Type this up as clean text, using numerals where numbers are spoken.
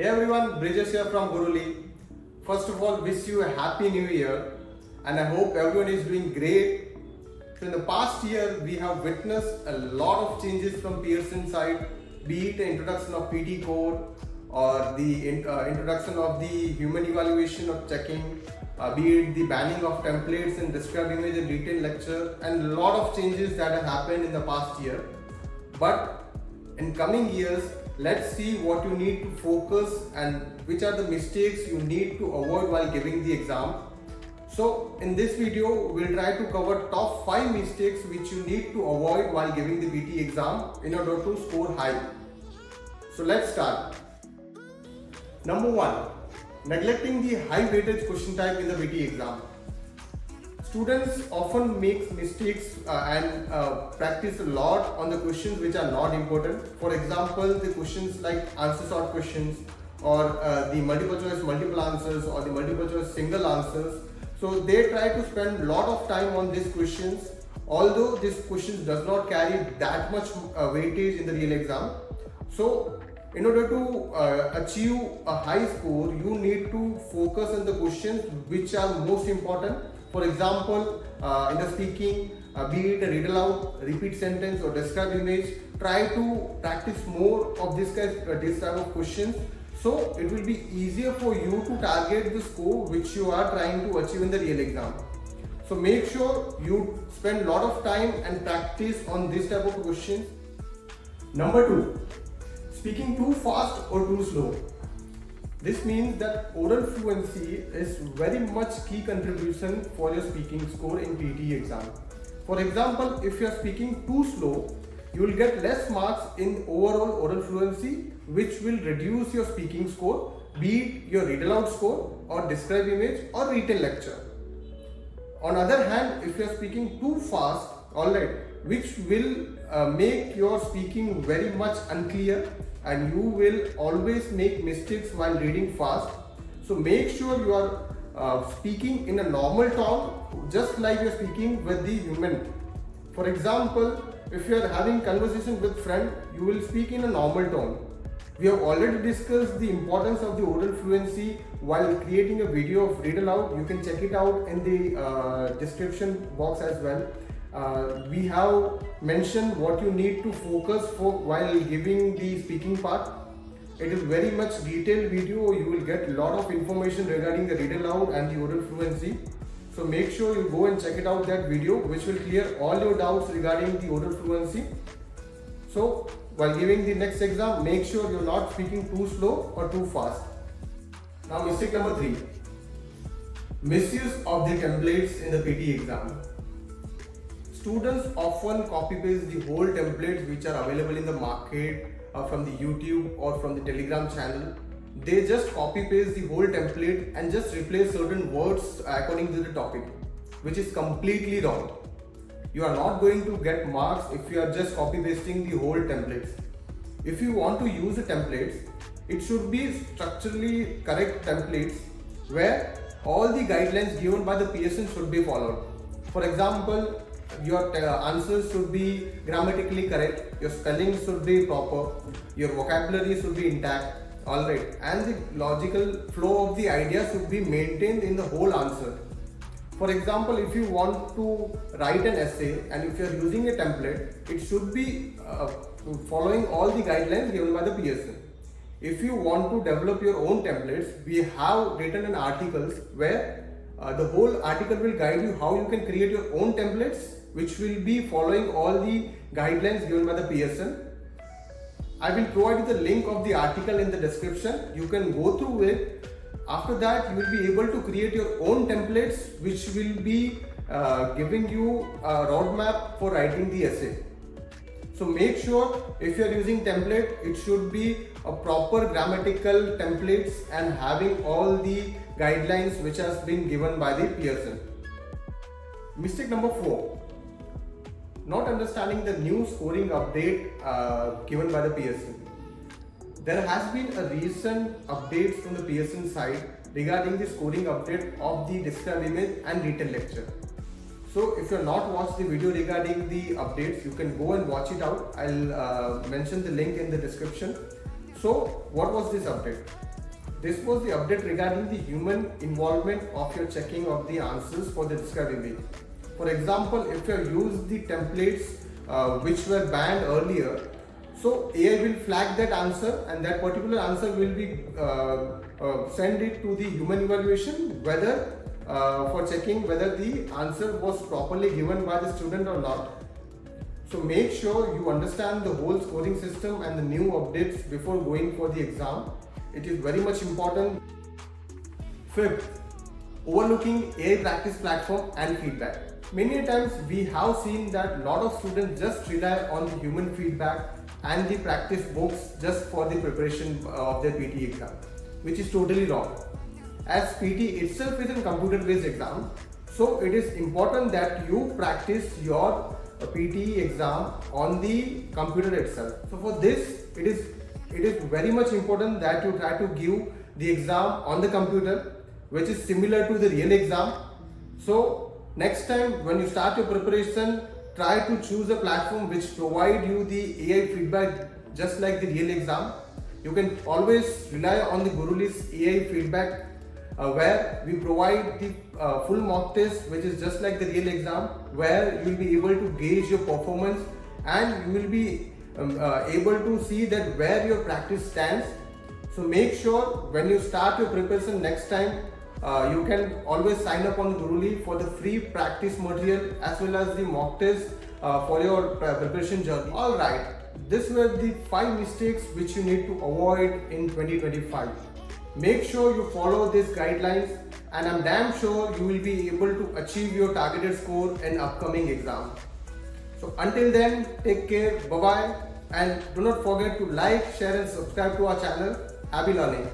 Hey everyone, Bridges here from Gurully. First of all, wish you a happy new year and I hope everyone is doing great. So in the past year, we have witnessed a lot of changes from Pearson side, be it the introduction of PTE core or the introduction of the human evaluation of checking, be it the banning of templates in described image and detailed lecture, and a lot of changes that have happened in the past year. But in coming years, let's see what you need to focus and which are the mistakes you need to avoid while giving the exam. So in this video, we'll try to cover top 5 mistakes which you need to avoid while giving the PTE exam in order to score high. So let's start. Number 1. Neglecting the high weightage question type in the PTE exam. Students often make mistakes and practice a lot on the questions which are not important. For example, the questions like answer short questions or the multiple choice multiple answers or the multiple choice single answers. So they try to spend a lot of time on these questions, although these questions does not carry that much weightage in the real exam. So in order to achieve a high score, you need to focus on the questions which are most important. For example, in the speaking, be it a read aloud, repeat sentence or describe image, try to practice more of this type of questions. So it will be easier for you to target the score which you are trying to achieve in the real exam. So make sure you spend a lot of time and practice on this type of questions. Number 2, speaking too fast or too slow. This means that oral fluency is very much key contribution for your speaking score in PTE exam. For example, if you are speaking too slow, you will get less marks in overall oral fluency, which will reduce your speaking score, be it your read aloud score or describe image or written lecture. On other hand, if you are speaking too fast, alright, which will make your speaking very much unclear and you will always make mistakes while reading fast. So make sure you are speaking in a normal tone, just like you are speaking with the human. For example, if you are having conversation with friend, you will speak in a normal tone. We have already discussed the importance of the oral fluency while creating a video of read aloud. You can check it out in the description box as well. We have mentioned what you need to focus for while giving the speaking part. It is very much detailed video. You will get a lot of information regarding the read aloud and the oral fluency. So make sure you go and check it out, that video, which will clear all your doubts regarding the oral fluency. So while giving the next exam, make sure you're not speaking too slow or too fast. Now mistake number 3. Misuse of the templates in the PTE exam. Students often copy-paste the whole templates which are available in the market from the YouTube or from the Telegram channel. They just copy-paste the whole template and just replace certain words according to the topic, which is completely wrong. You are not going to get marks if you are just copy-pasting the whole templates. If you want to use the templates, it should be structurally correct templates where all the guidelines given by the Pearson should be followed. For example, your answers should be grammatically correct, your spelling should be proper, your vocabulary should be intact, alright, and the logical flow of the ideas should be maintained in the whole answer. For example, if you want to write an essay and if you are using a template, it should be following all the guidelines given by the Pearson. If you want to develop your own templates, we have written in articles where the whole article will guide you how you can create your own templates, which will be following all the guidelines given by the Pearson. I will provide you the link of the article in the description. You can go through it. After that, you will be able to create your own templates, which will be giving you a roadmap for writing the essay. So make sure if you are using template, it should be a proper grammatical templates and having all the guidelines which has been given by the Pearson. Mistake number 4. Not understanding the new scoring update given by the Pearson. There has been a recent update from the Pearson side regarding the scoring update of the described image and written lecture. So if you have not watched the video regarding the updates, you can go and watch it out. I'll mention the link in the description. So what was this update? this was the update regarding the human involvement of your checking of the answers for the described image. For example, if you use the templates which were banned earlier, so AI will flag that answer and that particular answer will be send it to the human evaluation whether for checking whether the answer was properly given by the student or not. So make sure you understand the whole scoring system and the new updates before going for the exam. It is very much important. Fifth, overlooking AI practice platform and feedback. Many times we have seen that a lot of students just rely on the human feedback and the practice books just for the preparation of their PTE exam, which is totally wrong. As PTE itself is a computer-based exam, so it is important that you practice your PTE exam on the computer itself. So for this, it is very much important that you try to give the exam on the computer, which is similar to the real exam. So next time when you start your preparation, try to choose a platform which provide you the AI feedback just like the real exam. You can always rely on the Gurully's AI feedback where we provide the full mock test which is just like the real exam, where you will be able to gauge your performance and you will be able to see that where your practice stands. So make sure when you start your preparation next time, you can always sign up on Gurully for the free practice material as well as the mock test for your preparation journey. Alright, these were the 5 mistakes which you need to avoid in 2025. Make sure you follow these guidelines and I'm damn sure you will be able to achieve your targeted score in upcoming exam. So until then, take care, bye bye, and do not forget to like, share and subscribe to our channel. Happy learning.